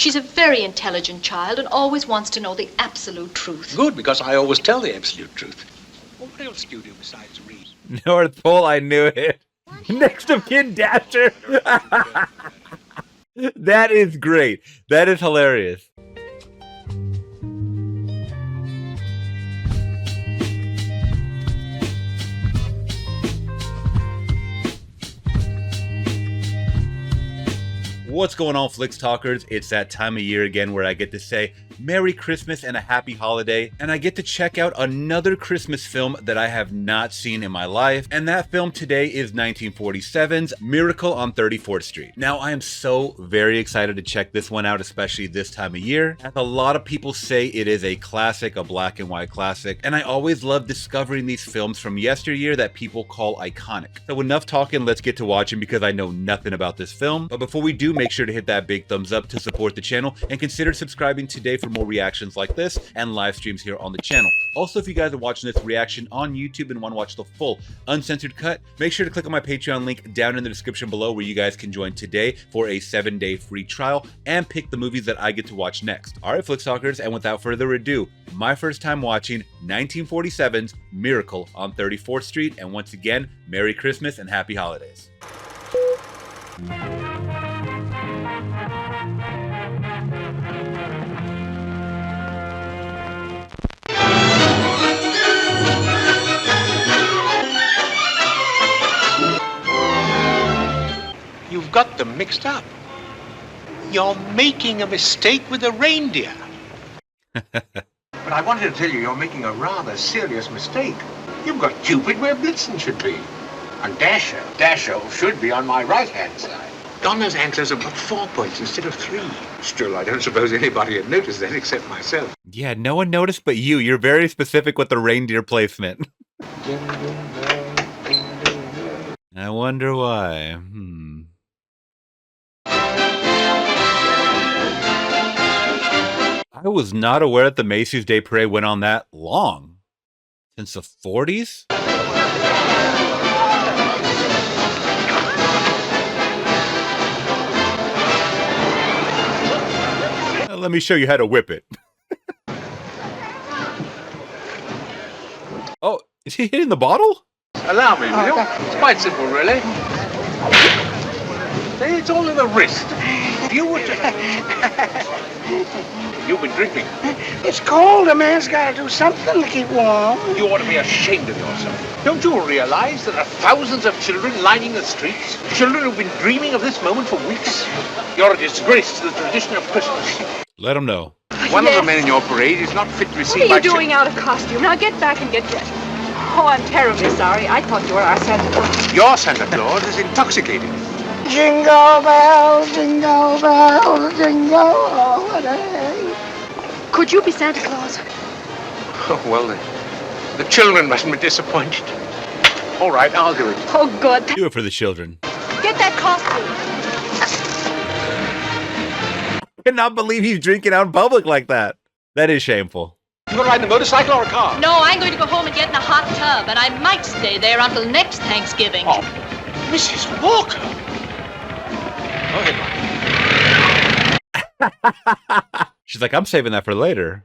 She's a very intelligent child and always wants to know the absolute truth. Good, because I always tell the absolute truth. Well, what else do you do besides read? North Pole, I knew it. Next of kin Dasher. That is great. That is hilarious. What's going on, Flicks Talkers? It's that time of year again where I get to say Merry Christmas and a Happy Holiday, and I get to check out another Christmas film that I have not seen in my life, and that film today is 1947's Miracle on 34th Street. Now, I am so very excited to check this one out, especially this time of year, as a lot of people say it is a classic, a black and white classic, and I always love discovering these films from yesteryear that people call iconic. So enough talking, let's get to watching because I know nothing about this film, but before we do, make sure to hit that big thumbs up to support the channel and consider subscribing today for more reactions like this and live streams here on the channel. Also, if you guys are watching this reaction on YouTube and want to watch the full uncensored cut, make sure to click on my Patreon link down in the description below where you guys can join today for a 7-day free trial and pick the movies that I get to watch next. Alright, Flickstalkers, and without further ado, my first time watching 1947's Miracle on 34th Street, and once again, Merry Christmas and Happy Holidays. You've got them mixed up. You're making a mistake with the reindeer. But I wanted to tell you you're making a rather serious mistake. You've got Cupid where Blitzen should be. And Dasher should be on my right-hand side. Donna's antlers have got 4 points instead of 3. Still, I don't suppose anybody had noticed that except myself. Yeah, no one noticed but you. You're very specific with the reindeer placement. I wonder why. I was not aware that the Macy's Day Parade went on that long. Since the 40s? Let me show you how to whip it. Oh, is he hitting the bottle? Allow me, will you? It's quite simple, really. See, it's all in the wrist. If you were to... You've been drinking. It's cold. A man's got to do something to keep warm. You ought to be ashamed of yourself. Don't you realize there are thousands of children lining the streets? Children who've been dreaming of this moment for weeks? You're a disgrace to the tradition of Christmas. Let him know. One of the men in your parade is not fit to receive What are you doing out of costume? Now get back and get dressed. Oh, I'm terribly sorry. I thought you were our Santa Claus. Your Santa Claus is intoxicated. Jingle bells, jingle bells, jingle all the day. Could you be Santa Claus? Oh, well, the children mustn't be disappointed. All right, I'll do it. Oh, good. Do it for the children. Get that costume. I cannot believe he's drinking out in public like that. That is shameful. You gonna ride in a motorcycle or a car? No, I'm going to go home and get in a hot tub, and I might stay there until next Thanksgiving. Oh, Mrs. Walker. Go ahead. She's like, I'm saving that for later.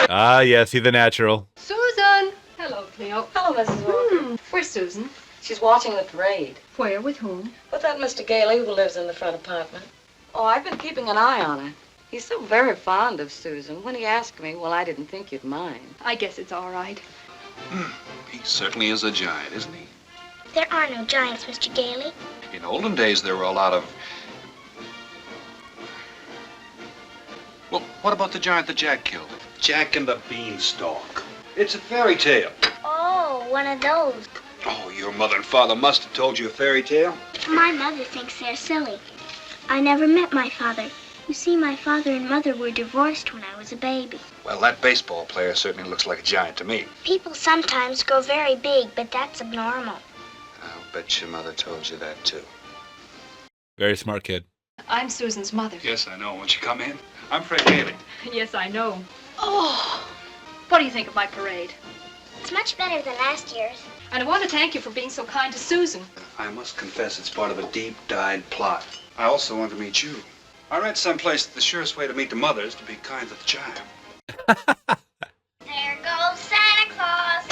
Ah, yes, he's the natural. Susan! Hello, Cleo. Hello, Mrs. Walker. Where's Susan? She's watching the parade. Where? With whom? With that Mr. Gailey who lives in the front apartment. Oh, I've been keeping an eye on her. He's so very fond of Susan. When he asked me, well, I didn't think you'd mind. I guess it's all right. He certainly is a giant, isn't he? There are no giants, Mr. Gailey. In olden days, there were a lot of... Well, what about the giant that Jack killed? Jack and the Beanstalk. It's a fairy tale. Oh, one of those. Oh, your mother and father must have told you a fairy tale. My mother thinks they're silly. I never met my father. You see, my father and mother were divorced when I was a baby. Well, that baseball player certainly looks like a giant to me. People sometimes grow very big, but that's abnormal. I'll bet your mother told you that, too. Very smart kid. I'm Susan's mother. Yes, I know. Won't you come in? I'm Fred Gailey. Yes, I know. Oh, what do you think of my parade? It's much better than last year's. And I want to thank you for being so kind to Susan. I must confess it's part of a deep-dyed plot. I also want to meet you. I read someplace that the surest way to meet the mother is to be kind to the child. There goes Santa Claus.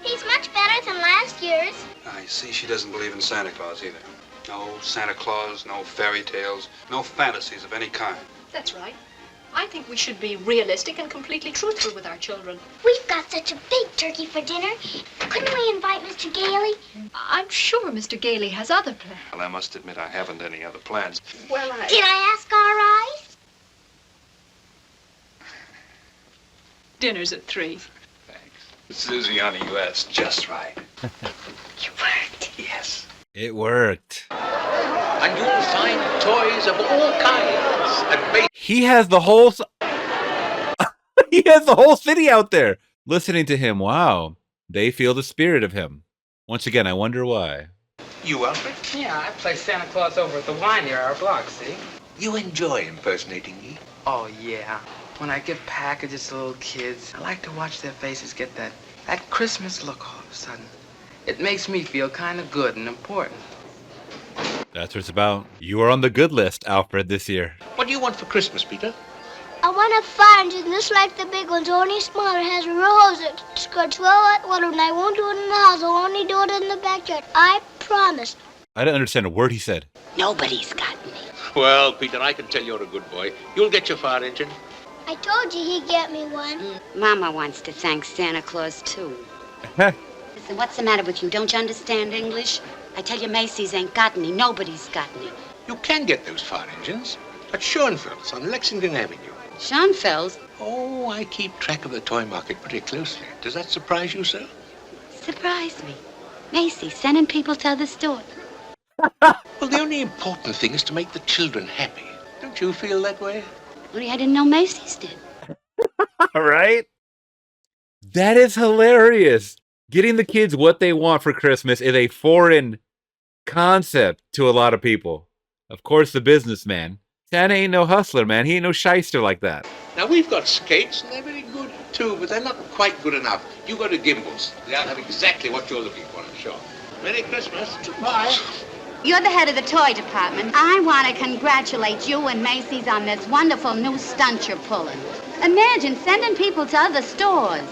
He's much better than last year's. I see she doesn't believe in Santa Claus either. No Santa Claus, no fairy tales, no fantasies of any kind. That's right. I think we should be realistic and completely truthful with our children. We've got such a big turkey for dinner. Couldn't we invite Mr. Gailey? I'm sure Mr. Gailey has other plans. Well, I must admit I haven't any other plans. Well, Did I ask all right? Dinner's at 3. Thanks. Susie, honey, you asked just right. It worked. Yes. It worked. And you'll find toys of all kinds at Macy. He has the whole he has the whole city out there listening to him. Wow. They feel the spirit of him. Once again, I wonder why. You, Alfred? Yeah, I play Santa Claus over at the Y near our block, see? You enjoy impersonating me? Oh, yeah. When I give packages to little kids, I like to watch their faces get that Christmas look all of a sudden. It makes me feel kind of good and important. That's what it's about. You are on the good list, Alfred, this year. What do you want for Christmas, Peter? I want a fire engine just like the big ones, only smaller. It has a real hose that squirts real hot water, and I won't do it in the house. I'll only do it in the backyard. I promise. I didn't understand a word he said. Nobody's got me. Well, Peter, I can tell you're a good boy. You'll get your fire engine. I told you he'd get me one. Mama wants to thank Santa Claus, too. Listen, what's the matter with you? Don't you understand English? I tell you, Macy's ain't got any. Nobody's got any. You can get those fire engines at Schoenfeld's on Lexington Avenue. Schoenfeld's? Oh, I keep track of the toy market pretty closely. Does that surprise you, sir? Surprise me. Macy's sending people to other stores. Well, the only important thing is to make the children happy. Don't you feel that way? Only I didn't know Macy's did. All right. That is hilarious. Getting the kids what they want for Christmas is a foreign concept to a lot of people. Of course, the businessman. Santa ain't no hustler, man. He ain't no shyster like that. Now, we've got skates, and they're very good, too, but they're not quite good enough. You go to Gimbel's. They'll have exactly what you're looking for, I'm sure. Merry Christmas. Bye. You're the head of the toy department. I want to congratulate you and Macy's on this wonderful new stunt you're pulling. Imagine sending people to other stores.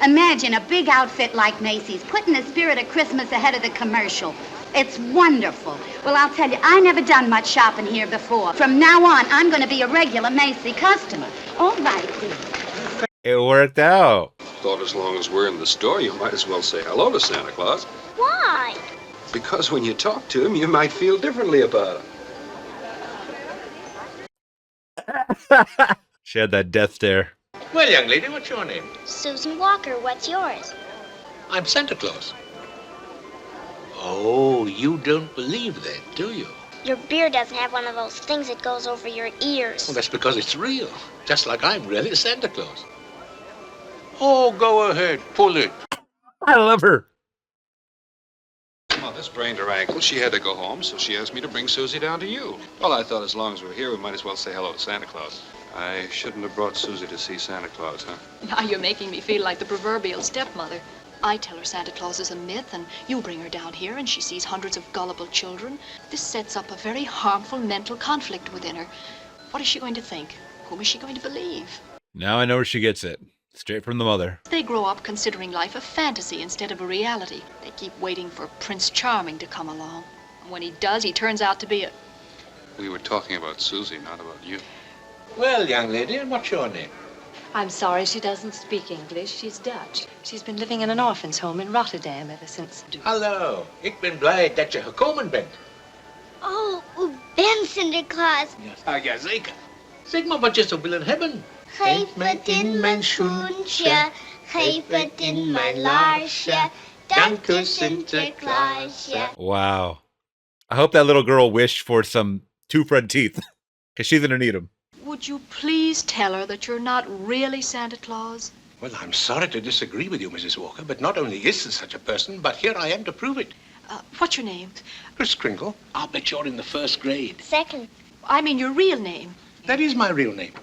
Imagine a big outfit like Macy's putting the spirit of Christmas ahead of the commercial. It's wonderful. Well, I'll tell you, I never done much shopping here before. From now on, I'm going to be a regular Macy customer. All right, dear. It worked out. Thought as long as we're in the store, you might as well say hello to Santa Claus. Why? Because when you talk to him, you might feel differently about him. She had that death stare. Well, young lady, what's your name? Susan Walker, what's yours? I'm Santa Claus. Oh, you don't believe that, do you? Your beard doesn't have one of those things that goes over your ears. Well, that's because it's real. Just like I'm really Santa Claus. Oh, go ahead. Pull it. I love her. Well, this sprained her ankle. She had to go home, so she asked me to bring Susie down to you. Well, I thought as long as we're here, we might as well say hello to Santa Claus. I shouldn't have brought Susie to see Santa Claus, huh? Now you're making me feel like the proverbial stepmother. I tell her Santa Claus is a myth, and you bring her down here, and she sees hundreds of gullible children. This sets up a very harmful mental conflict within her. What is she going to think? Whom is she going to believe? Now I know where she gets it. Straight from the mother. They grow up considering life a fantasy instead of a reality. They keep waiting for Prince Charming to come along. And when he does, he turns out to be a... We were talking about Susie, not about you. Well, young lady, and what's your name? I'm sorry she doesn't speak English. She's Dutch. She's been living in an orphan's home in Rotterdam ever since. Hallo, ik ben blij dat je gekomen bent. Oh, u bent Sinterklaas. Ja, zeker. Zeg maar wat je zou willen hebben. Geef het in mijn schoentje, geef het in mijn laarsje. Dank u, Sinterklaasje. Wow. I hope that little girl wished for some two front teeth. Because she's gonna need them. Would you please tell her that you're not really Santa Claus? Well, I'm sorry to disagree with you, Mrs. Walker, but not only is there such a person, but here I am to prove it. What's your name? Kris Kringle. I'll bet you're in the first grade. Second. I mean your real name. That is my real name.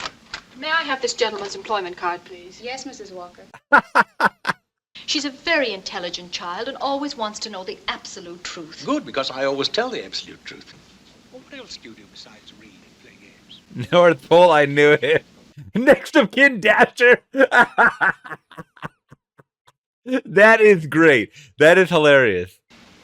May I have this gentleman's employment card, please? Yes, Mrs. Walker. She's a very intelligent child and always wants to know the absolute truth. Good, because I always tell the absolute truth. Well, what else do you do besides read and play games? North Pole, I knew it. Next of kin Dasher. That is great. That is hilarious.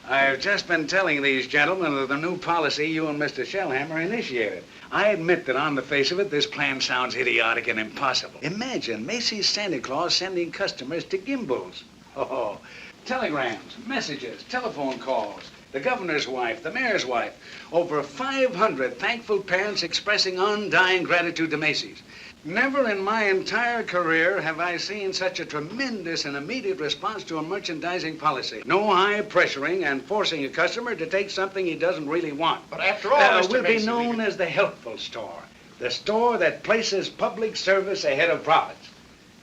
I've just been telling these gentlemen of the new policy you and Mr. Shellhammer initiated. I admit that on the face of it, this plan sounds idiotic and impossible. Imagine Macy's Santa Claus sending customers to Gimbals. Oh, telegrams, messages, telephone calls, the governor's wife, the mayor's wife. Over 500 thankful parents expressing undying gratitude to Macy's. Never in my entire career have I seen such a tremendous and immediate response to a merchandising policy. No high pressuring and forcing a customer to take something he doesn't really want. But after all, Mr. We'll Macy, be known as the helpful store. The store that places public service ahead of profits.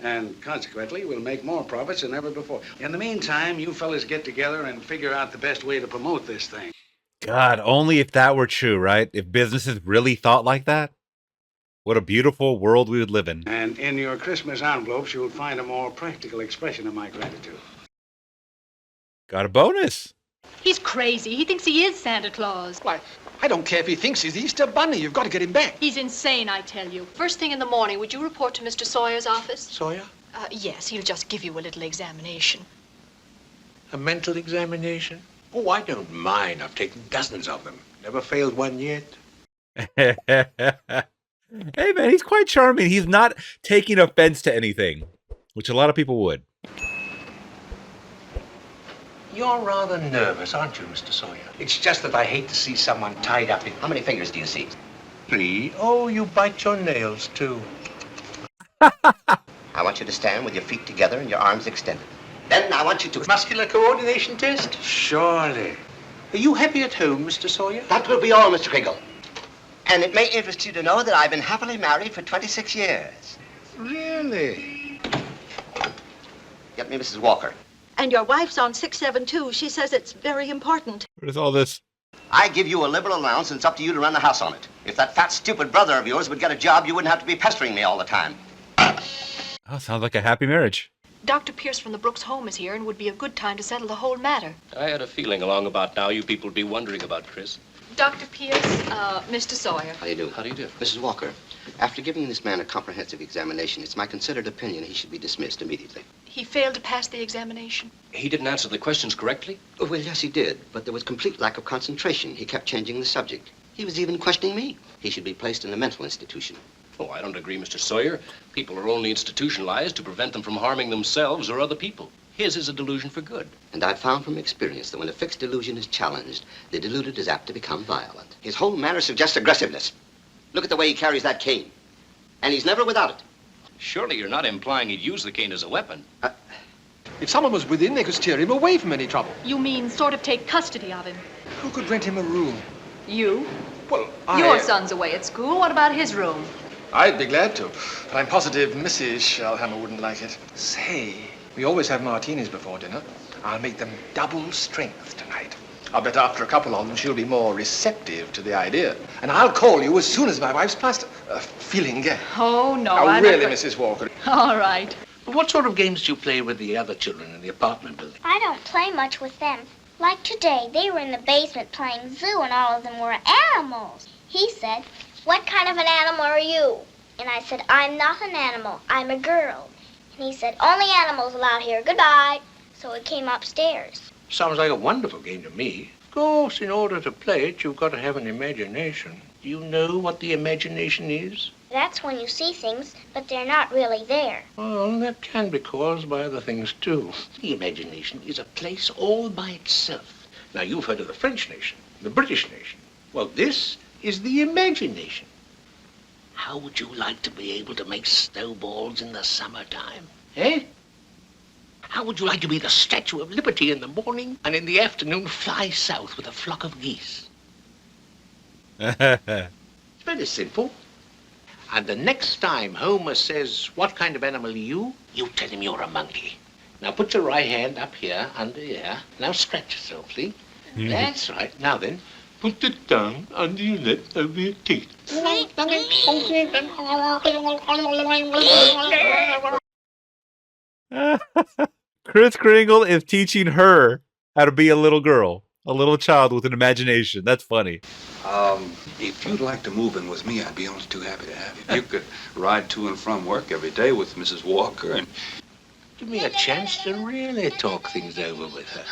And consequently, we'll make more profits than ever before. In the meantime, you fellas get together and figure out the best way to promote this thing. God, only if that were true, right? If businesses really thought like that. What a beautiful world we would live in. And in your Christmas envelopes, you'll find a more practical expression of my gratitude. Got a bonus. He's crazy. He thinks he is Santa Claus. Why, I don't care if he thinks he's the Easter Bunny. You've got to get him back. He's insane, I tell you. First thing in the morning, would you report to Mr. Sawyer's office? Sawyer? Yes, he'll just give you a little examination. A mental examination? Oh, I don't mind. I've taken dozens of them. Never failed one yet. Hey, man, he's quite charming. He's not taking offense to anything, which a lot of people would. You're rather nervous, aren't you, Mr. Sawyer? It's just that I hate to see someone tied up in... How many fingers do you see? 3. Oh, you bite your nails, too. I want you to stand with your feet together and your arms extended. Then I want you to... Muscular coordination test? Surely. Are you happy at home, Mr. Sawyer? That will be all, Mr. Kringle. And it may interest you to know that I've been happily married for 26 years. Really? Get me Mrs. Walker. And your wife's on 672. She says it's very important. What is all this? I give you a liberal allowance, and it's up to you to run the house on it. If that fat, stupid brother of yours would get a job, you wouldn't have to be pestering me all the time. Oh, sounds like a happy marriage. Dr. Pierce from the Brooks home is here and would be a good time to settle the whole matter. I had a feeling along about now you people would be wondering about Kris. Dr. Pierce, Mr. Sawyer. How do you do? How do you do? Mrs. Walker, after giving this man a comprehensive examination, it's my considered opinion he should be dismissed immediately. He failed to pass the examination. He didn't answer the questions correctly? Oh, well, yes, he did, but there was complete lack of concentration. He kept changing the subject. He was even questioning me. He should be placed in a mental institution. Oh, I don't agree, Mr. Sawyer. People are only institutionalized to prevent them from harming themselves or other people. His is a delusion for good. And I've found from experience that when a fixed delusion is challenged, the deluded is apt to become violent. His whole manner suggests aggressiveness. Look at the way he carries that cane. And he's never without it. Surely you're not implying he'd use the cane as a weapon. If someone was within, they could steer him away from any trouble. You mean sort of take custody of him? Who could rent him a room? You? Well, Your son's away at school. What about his room? I'd be glad to, but I'm positive Mrs. Shellhammer wouldn't like it. Say, we always have martinis before dinner. I'll make them double strength tonight. I'll bet after a couple of them she'll be more receptive to the idea. And I'll call you as soon as my wife's past feeling gay. Oh, no, Oh, I'm really, not... Mrs. Walker? All right. What sort of games do you play with the other children in the apartment building? I don't play much with them. Like today, they were in the basement playing zoo and all of them were animals. He said, "What kind of an animal are you?" And I said, "I'm not an animal, I'm a girl." And he said, "Only animals allowed here, goodbye." So we came upstairs. Sounds like a wonderful game to me. Of course, in order to play it, you've got to have an imagination. Do you know what the imagination is? That's when you see things, but they're not really there. Well, that can be caused by other things, too. The imagination is a place all by itself. Now, you've heard of the French nation, the British nation. Well, this is the imagination. How would you like to be able to make snowballs in the summertime? Eh? How would you like to be the Statue of Liberty in the morning and in the afternoon fly south with a flock of geese? It's very simple. And the next time Homer says, "What kind of animal are you?" you tell him you're a monkey. Now put your right hand up here, under here. Now scratch yourself, see? That's right. Now then, put the tongue under your lip over your teeth. Kris Kringle is teaching her how to be a little girl, a little child with an imagination. That's funny. If you'd like to move in with me, I'd be only too happy to have you. You could ride to and from work every day with Mrs. Walker and... Give me a chance to really talk things over with her.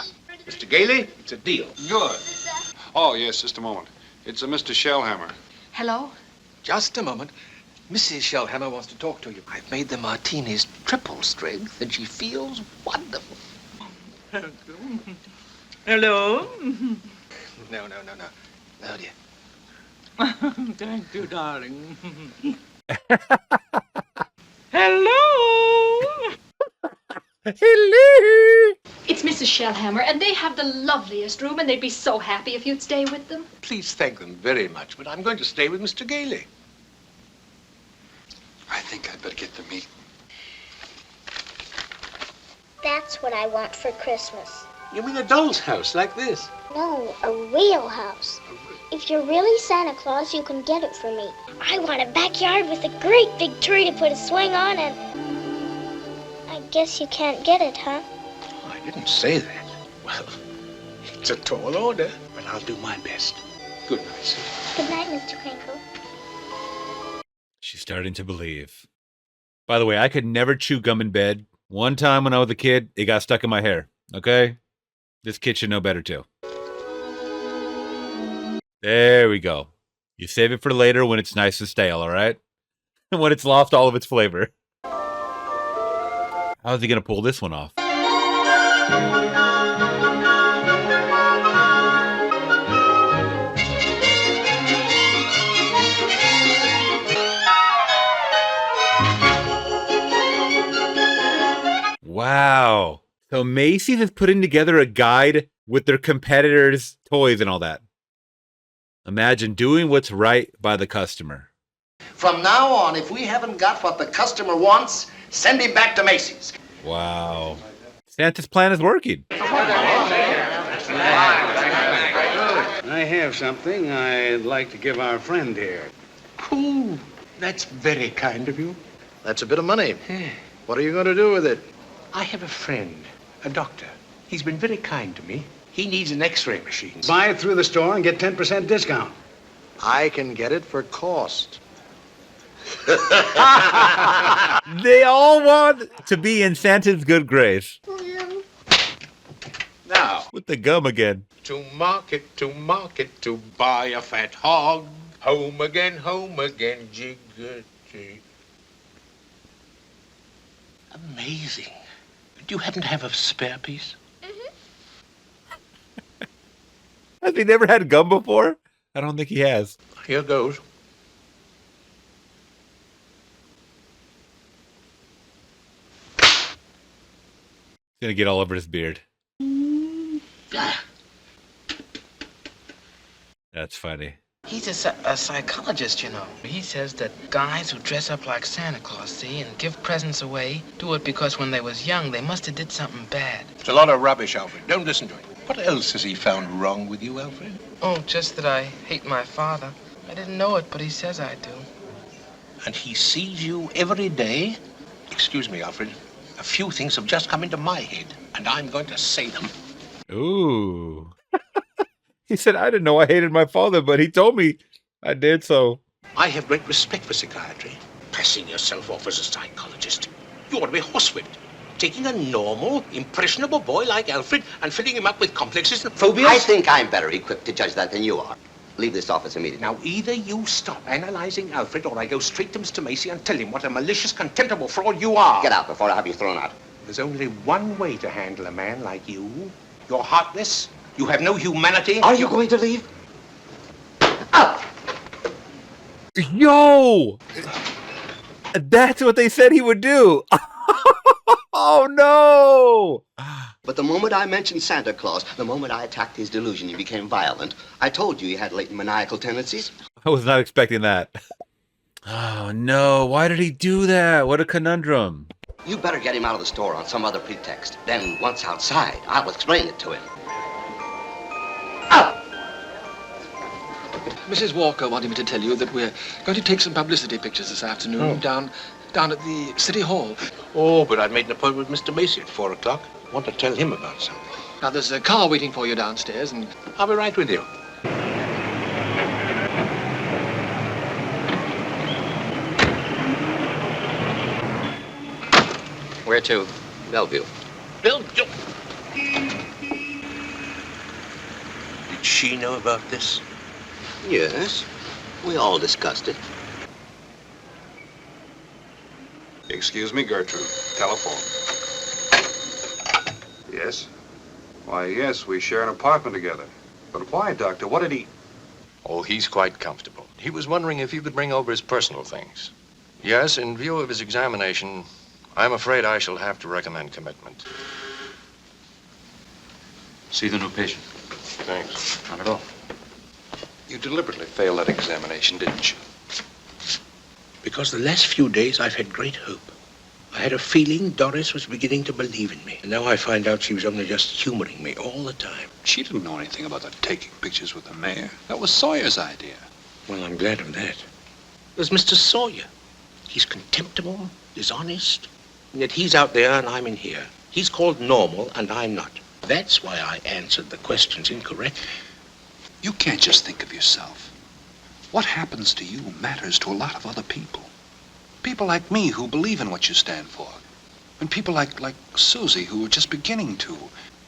Mr. Gailey, it's a deal. Good. Oh, yes, just a moment. It's a Mr. Shellhammer. Hello? Just a moment. Mrs. Shellhammer wants to talk to you. I've made the martinis triple strength, and she feels wonderful. Hello? No, dear. Thank you, darling. Hello? Hello? It's Mrs. Shellhammer, and they have the loveliest room, and they'd be so happy if you'd stay with them. Please thank them very much, but I'm going to stay with Mr. Gailey. I think I'd better get the meat. That's what I want for Christmas. You mean a doll's house like this? No, a real house. If you're really Santa Claus, you can get it for me. I want a backyard with a great big tree to put a swing on, and I guess you can't get it, huh? I didn't say that. Well, it's a tall order, but I'll do my best. Good night, sir. Good night, Mr. Kringle. She's starting to believe. By the way, I could never chew gum in bed. One time when I was a kid, it got stuck in my hair. Okay? This kid should know better too. There we go. You save it for later when it's nice and stale, all right? When it's lost all of its flavor. How's he going to pull this one off? Wow. So Macy's is putting together a guide with their competitors' toys and all that. Imagine doing what's right by the customer. From now on, if we haven't got what the customer wants, send him back to Macy's. Wow. Santa's plan is working. I have something I'd like to give our friend here. Cool. That's very kind of you. That's a bit of money. What are you going to do with it? I have a friend, a doctor. He's been very kind to me. He needs an X-ray machine. Buy it through the store and get 10% discount. I can get it for cost. They all want to be in Santa's good grace. Now, With the gum again. to market, to buy a fat hog. Home again, jiggity. Amazing. Do you happen to have a spare piece? Has he never had gum before? I don't think he has. Here goes. He's gonna get all over his beard. That's funny. He's a psychologist, you know. He says that guys who dress up like Santa Claus, see, and give presents away, do it because when they was young, they must have did something bad. It's a lot of rubbish, Alfred. Don't listen to it. What else has he found wrong with you, Alfred? Oh, just that I hate my father. I didn't know it, but he says I do. And he sees you every day? Excuse me, Alfred. A few things have just come into my head, and I'm going to say them. Ooh. He said, I didn't know I hated my father, but he told me I did so. I have great respect for psychiatry. Passing yourself off as a psychologist. You ought to be horsewhipped. Taking a normal, impressionable boy like Alfred and filling him up with complexes and phobias. I think I'm better equipped to judge that than you are. Leave this office immediately. Now, either you stop analyzing Alfred or I go straight to Mr. Macy and tell him what a malicious, contemptible fraud you are. Get out before I have you thrown out. There's only one way to handle a man like you. You're heartless. You have no humanity. Are you going to leave? Yo! That's what they said he would do. Oh, no! But the moment I mentioned Santa Claus, the moment I attacked his delusion, he became violent. I told you he had latent maniacal tendencies. I was not expecting that. Oh, no. Why did he do that? What a conundrum. You better get him out of the store on some other pretext. Then, once outside, I'll explain it to him. Mrs. Walker wanted me to tell you that we're going to take some publicity pictures this afternoon down at the City Hall. Oh, but I'd made an appointment with Mr. Macy at 4 o'clock. I want to tell him about something. Now, there's a car waiting for you downstairs, and I'll be right with you. Where to? Bellevue. Did she know about this? Yes. We all discussed it. Excuse me, Gertrude. Telephone. Yes? Why, yes, we share an apartment together. But why, Doctor? What did he... Oh, he's quite comfortable. He was wondering if you could bring over his personal things. Yes, in view of his examination, I'm afraid I shall have to recommend commitment. See the new patient? Thanks. Not at all. You deliberately failed that examination, didn't you? Because the last few days I've had great hope. I had a feeling Doris was beginning to believe in me. And now I find out she was only just humoring me all the time. She didn't know anything about that taking pictures with the mayor. That was Sawyer's idea. Well, I'm glad of that. There's Mr. Sawyer. He's contemptible, dishonest, and yet he's out there and I'm in here. He's called normal and I'm not. That's why I answered the questions incorrectly. You can't just think of yourself. What happens to you matters to a lot of other people. People like me who believe in what you stand for. And people like Susie who are just beginning to.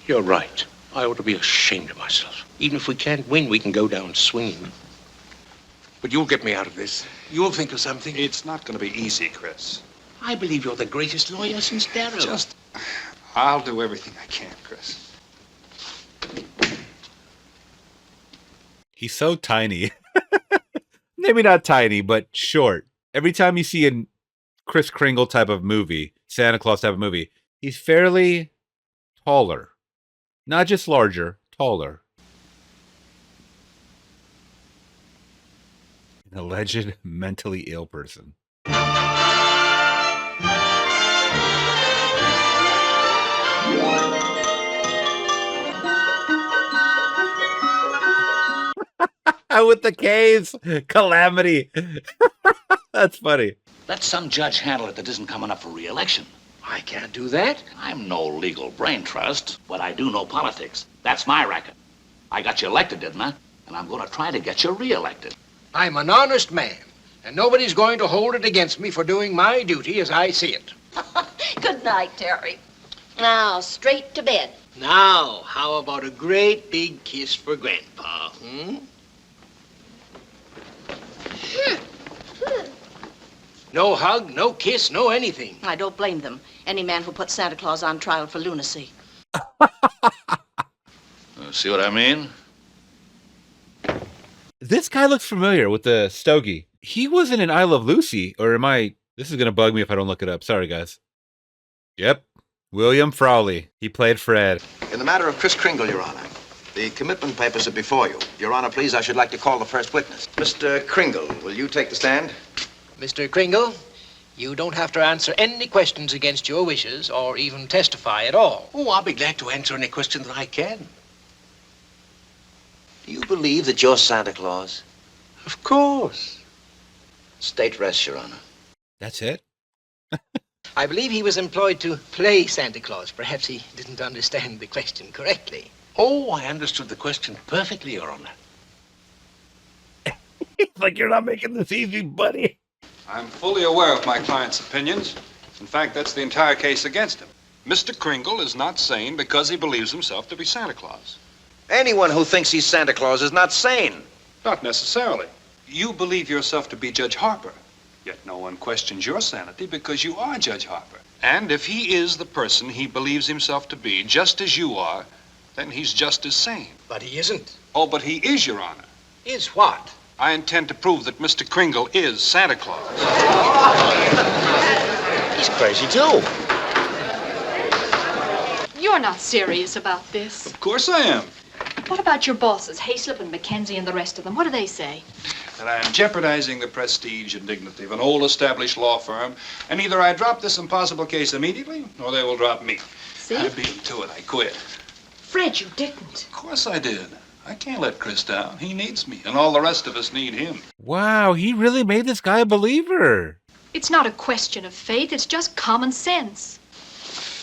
You're right. I ought to be ashamed of myself. Even if we can't win, we can go down swinging. But you'll get me out of this. You'll think of something. It's not going to be easy, Chris. I believe you're the greatest lawyer since Darrow. I'll do everything I can, Chris. He's so tiny. Maybe not tiny, but short. Every time you see a Kris Kringle type of movie, Santa Claus type of movie, he's fairly taller. Not just larger, taller. An alleged mentally ill person. With the K's. Calamity. That's funny. Let some judge handle it that isn't coming up for re-election. I can't do that. I'm no legal brain trust, but I do know politics. That's my racket. I got you elected, didn't I? And I'm going to try to get you re-elected. I'm an honest man, and nobody's going to hold it against me for doing my duty as I see it. Good night, Terry. Now, straight to bed. Now, how about a great big kiss for Grandpa, No hug, no kiss, no anything. I don't blame them. Any man who puts Santa Claus on trial for lunacy. See what I mean? This guy looks familiar with the stogie. He wasn't in I Love Lucy, or am I... This is going to bug me if I don't look it up. Sorry, guys. Yep. William Frawley. He played Fred. In the matter of Kris Kringle, Your Honor, the commitment papers are before you. Your Honor, please, I should like to call the first witness. Mr. Kringle, will you take the stand? Mr. Kringle, you don't have to answer any questions against your wishes or even testify at all. Oh, I'll be glad to answer any question that I can. Do you believe that you're Santa Claus? Of course. State rests, Your Honor. That's it? I believe he was employed to play Santa Claus. Perhaps he didn't understand the question correctly. Oh, I understood the question perfectly, Your Honor. It's like you're not making this easy, buddy. I'm fully aware of my client's opinions. In fact, that's the entire case against him. Mr. Kringle is not sane because he believes himself to be Santa Claus. Anyone who thinks he's Santa Claus is not sane. Not necessarily. You believe yourself to be Judge Harper. Yet no one questions your sanity because you are Judge Harper. And if he is the person he believes himself to be, just as you are, then he's just as sane. But he isn't. Oh, but he is, Your Honor. Is what? I intend to prove that Mr. Kringle is Santa Claus. He's crazy, too. You're not serious about this. Of course I am. What about your bosses, Hayslip and Mackenzie and the rest of them? What do they say? That I am jeopardizing the prestige and dignity of an old established law firm, and either I drop this impossible case immediately, or they will drop me. See? I beat them to it. I quit. Fred, you didn't. Of course I did. I can't let Chris down. He needs me, and all the rest of us need him. Wow, he really made this guy a believer. It's not a question of faith, it's just common sense.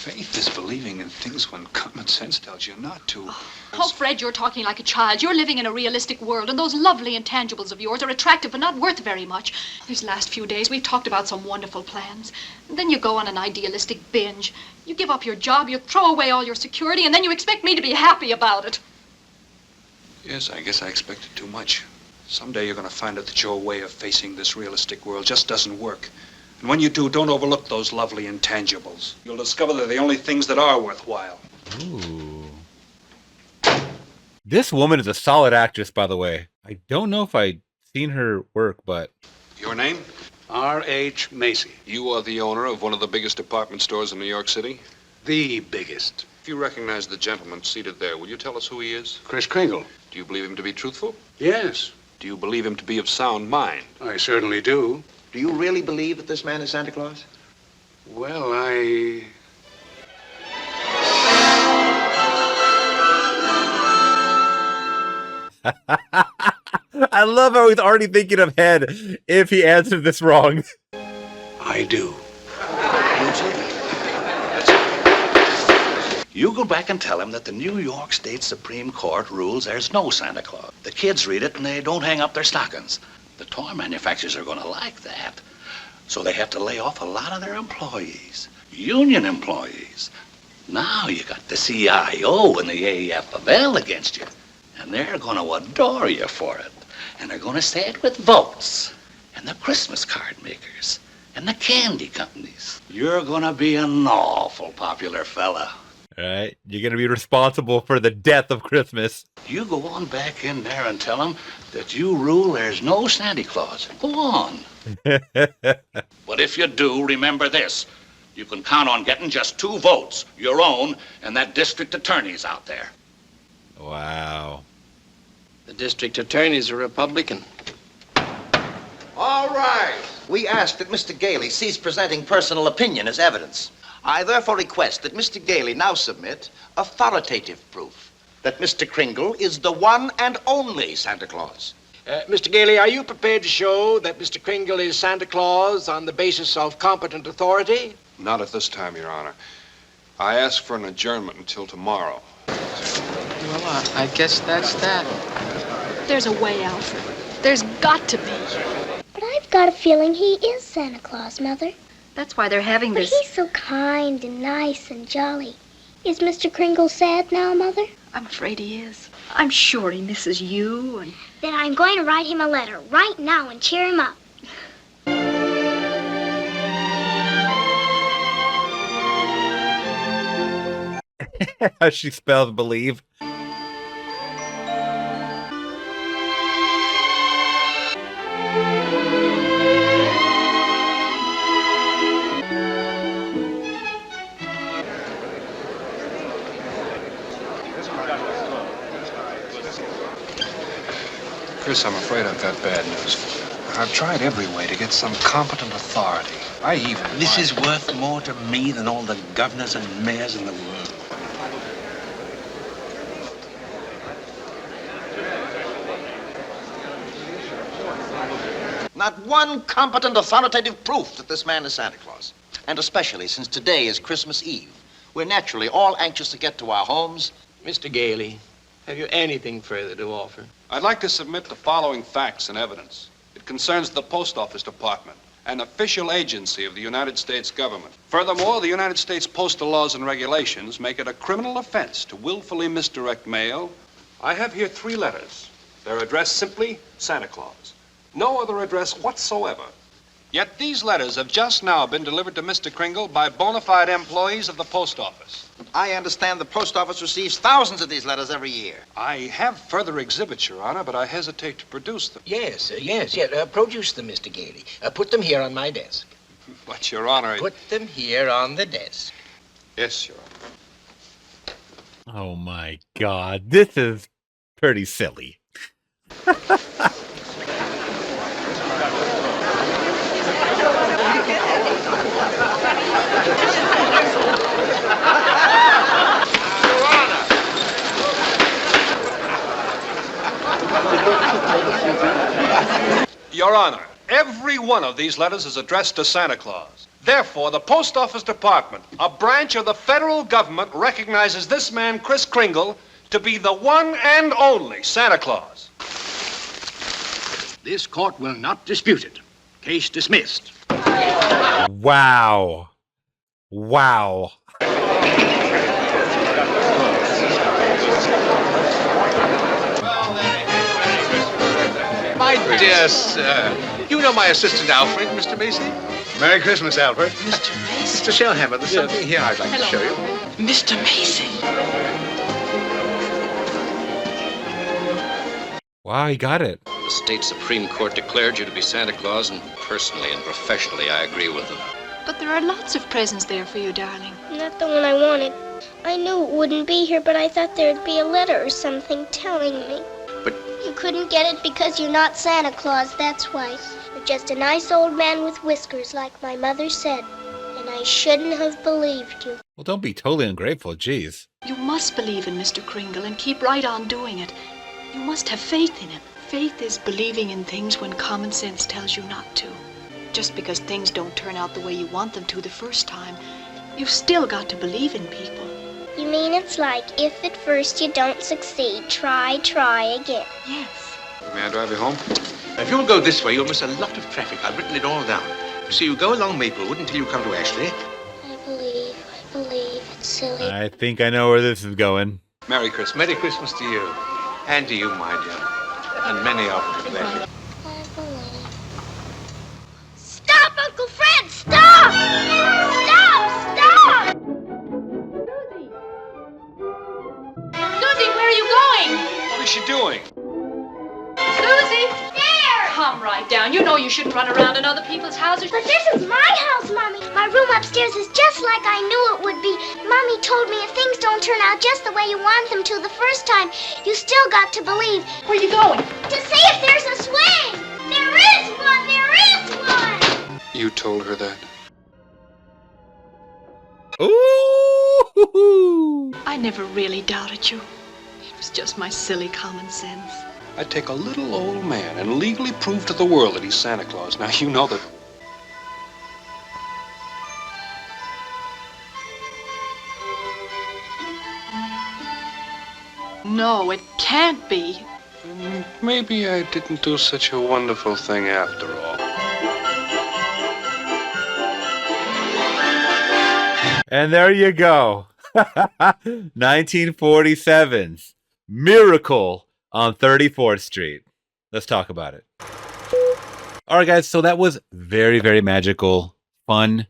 Faith is believing in things when common sense tells you not to. Oh, Fred, you're talking like a child. You're living in a realistic world, and those lovely intangibles of yours are attractive but not worth very much. These last few days, we've talked about some wonderful plans. And then you go on an idealistic binge. You give up your job, you throw away all your security, and then you expect me to be happy about it. Yes, I guess I expected too much. Someday you're going to find out that your way of facing this realistic world just doesn't work. And when you do, don't overlook those lovely intangibles. You'll discover they're the only things that are worthwhile. Ooh. This woman is a solid actress, by the way. I don't know if I'd seen her work, but... Your name? R.H. Macy. You are the owner of one of the biggest department stores in New York City? The biggest. If you recognize the gentleman seated there, will you tell us who he is? Kris Kringle. Do you believe him to be truthful? Yes. Do you believe him to be of sound mind? I certainly do. Do you really believe that this man is Santa Claus? Well, I love how he's already thinking ahead if he answered this wrong. I do. You go back and tell him that the New York State Supreme Court rules there's no Santa Claus. The kids read it and they don't hang up their stockings. The toy manufacturers are going to like that. So they have to lay off a lot of their employees, union employees. Now you got the CIO and the AFL against you. And they're going to adore you for it. And they're going to say it with votes. And the Christmas card makers. And the candy companies. You're going to be an awful popular fella. All right, you're going to be responsible for the death of Christmas. You go on back in there and tell them that you rule there's no Santa Claus. Go on. But if you do, remember this. You can count on getting just 2 votes, your own and that district attorney's out there. Wow. The district attorney's a Republican. All right. We ask that Mr. Gailey cease presenting personal opinion as evidence. I therefore request that Mr. Gailey now submit authoritative proof that Mr. Kringle is the one and only Santa Claus. Mr. Gailey, are you prepared to show that Mr. Kringle is Santa Claus on the basis of competent authority? Not at this time, Your Honor. I ask for an adjournment until tomorrow. Well, I guess that's that. There's a way, Alfred. There's got to be. But I've got a feeling he is Santa Claus, Mother. That's why they're having But this... he's so kind and nice and jolly. Is Mr. Kringle sad now, Mother? I'm afraid he is. I'm sure he misses you and... Then I'm going to write him a letter right now and cheer him up. How she spells believe. Chris, I'm afraid I've got bad news for you. I've tried every way to get some competent authority. I even... This is worth more to me than all the governors and mayors in the world. Not one competent authoritative proof that this man is Santa Claus. And especially since today is Christmas Eve. We're naturally all anxious to get to our homes. Mr. Gailey, have you anything further to offer? I'd like to submit the following facts and evidence. It concerns the Post Office Department, an official agency of the United States government. Furthermore, the United States postal laws and regulations make it a criminal offense to willfully misdirect mail. I have here 3 letters. They're addressed simply Santa Claus. No other address whatsoever. Yet these letters have just now been delivered to Mr. Kringle by bona fide employees of the post office. I understand the post office receives thousands of these letters every year. I have further exhibits, Your Honor, but I hesitate to produce them. Yes. Produce them, Mr. Gailey. Put them here on my desk. But, Your Honor... Put them here on the desk. Yes, Your Honor. Oh my God, this is pretty silly. Your Honor, every one of these letters is addressed to Santa Claus. Therefore, the Post Office Department, a branch of the federal government, recognizes this man, Kris Kringle, to be the one and only Santa Claus. This court will not dispute it. Case dismissed. Wow. Wow. My dear sir, you know my assistant Alfred, Mr. Macy? Merry Christmas, Alfred. Mr. Shellhammer, there's something here I'd like to show you. Mr. Macy. Wow, he got it. The state Supreme Court declared you to be Santa Claus, and personally and professionally, I agree with them. But there are lots of presents there for you, darling. Not the one I wanted. I knew it wouldn't be here, but I thought there'd be a letter or something telling me. But you couldn't get it because you're not Santa Claus, that's why. You're just a nice old man with whiskers, like my mother said. And I shouldn't have believed you. Well, don't be totally ungrateful, jeez. You must believe in Mr. Kringle and keep right on doing it. You must have faith in him. Faith is believing in things when common sense tells you not to. Just because things don't turn out the way you want them to the first time, you've still got to believe in people. You mean it's like, if at first you don't succeed, try again. Yes. May I drive you home? if you'll go this way, you'll miss a lot of traffic. I've written it all down. You see, you go along Maplewood until you come to Ashley. I believe, it's silly. I think I know where this is going. Merry Christmas. Merry Christmas to you. And to you, my dear. And many of them there. Stop, Uncle Fred! Stop! Stop! Susie, where are you going? What is she doing? Susie! There! Come right down. You know you shouldn't run around in other people's houses. But this is my house, Mommy. My room upstairs is just like I knew it would be. Mommy told me if things don't turn out just the way you want them to the first time, you still got to believe. Where are you going? To see if there's a swing. There is one! There is one! You told her that? Ooh! I never really doubted you. It was just my silly common sense. I'd take a little old man and legally prove to the world that he's Santa Claus. Now, you know that... No, it can't be. Maybe I didn't do such a wonderful thing after all. And there you go. 1947's Miracle on 34th Street. Let's talk about it. All right, guys. So that was very, very magical, fun,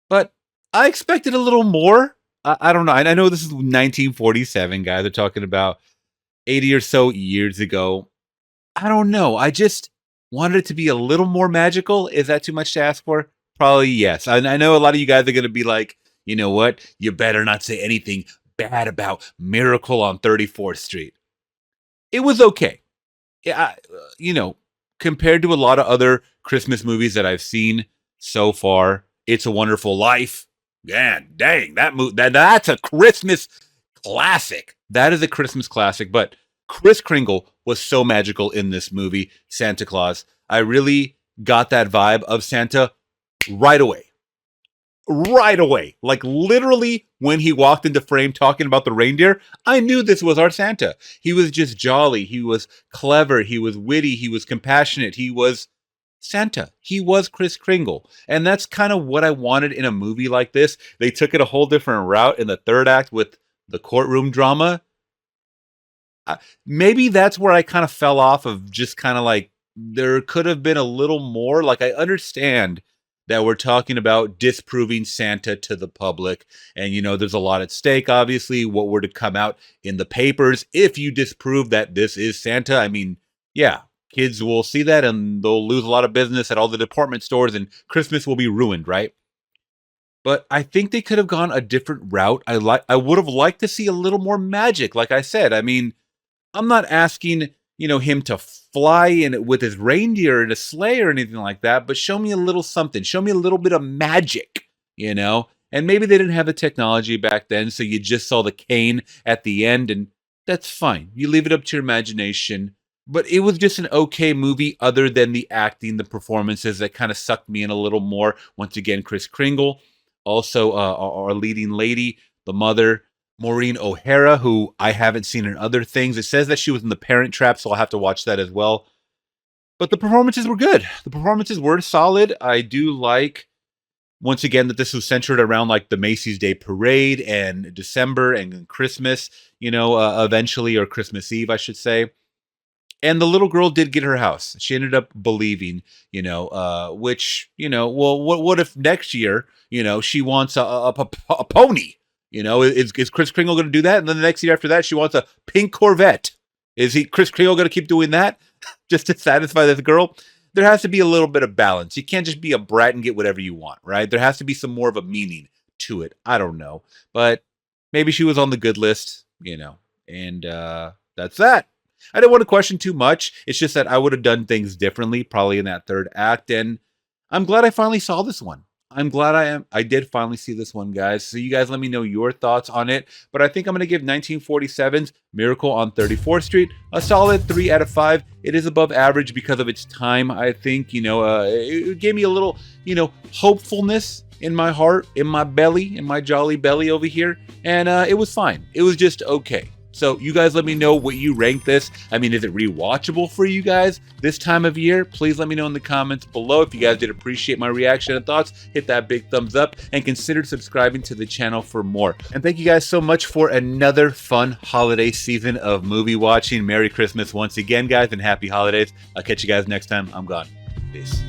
but I expected a little more. I don't know. I know this is 1947, guys. They're talking about 80 or so years ago. I don't know. I just wanted it to be a little more magical. Is that too much to ask for? Probably yes. I know a lot of you guys are going to be like, you know what? You better not say anything bad about Miracle on 34th Street. It was okay. Yeah, compared to a lot of other Christmas movies that I've seen so far, It's a Wonderful Life. Man, dang, that's a Christmas classic. That is a Christmas classic, but Kris Kringle was so magical in this movie, Santa Claus. I really got that vibe of Santa right away. Right away. Like literally when he walked into frame talking about the reindeer, I knew this was our Santa. He was just jolly. He was clever. He was witty. He was compassionate. He was Santa. He was Kris Kringle. And that's kind of what I wanted in a movie like this. They took it a whole different route in the third act with the courtroom drama. Maybe that's where I kind of fell off of just kind of like, there could have been a little more. Like I understand that we're talking about disproving Santa to the public. And, there's a lot at stake, obviously, what were to come out in the papers. If you disprove that this is Santa, I mean, yeah, kids will see that and they'll lose a lot of business at all the department stores and Christmas will be ruined, right? But I think they could have gone a different route. I would have liked to see a little more magic, like I said. I mean, I'm not asking, him to fly in with his reindeer in a sleigh or anything like that, but show me a little something. Show me a little bit of magic, And maybe they didn't have the technology back then, so you just saw the cane at the end, and that's fine. You leave it up to your imagination. But it was just an okay movie other than the acting, the performances that kind of sucked me in a little more. Once again, Kris Kringle. Also, our leading lady, the mother, Maureen O'Hara, who I haven't seen in other things. It says that she was in The Parent Trap, so I'll have to watch that as well. But the performances were good. The performances were solid. I do like, once again, that this was centered around like the Macy's Day Parade and December and Christmas, eventually, or Christmas Eve, I should say. And the little girl did get her house. She ended up believing, which, well, what if next year, she wants a pony? Is Kris Kringle going to do that? And then the next year after that, she wants a pink Corvette. Is Kris Kringle going to keep doing that just to satisfy this girl? There has to be a little bit of balance. You can't just be a brat and get whatever you want, right? There has to be some more of a meaning to it. I don't know. But maybe she was on the good list, and that's that. I didn't want to question too much. It's just that I would have done things differently, probably in that third act. And I'm glad I finally saw this one. I'm glad I did finally see this one, guys. So you guys let me know your thoughts on it. But I think I'm going to give 1947's Miracle on 34th Street a solid 3 out of 5. It is above average because of its time, I think. It gave me a little, hopefulness in my heart, in my belly, in my jolly belly over here. And it was fine. It was just okay. So you guys let me know what you rank this. I mean, is it rewatchable for you guys this time of year? Please let me know in the comments below. If you guys did appreciate my reaction and thoughts, hit that big thumbs up and consider subscribing to the channel for more. And thank you guys so much for another fun holiday season of movie watching. Merry Christmas once again, guys, and happy holidays. I'll catch you guys next time. I'm gone. Peace.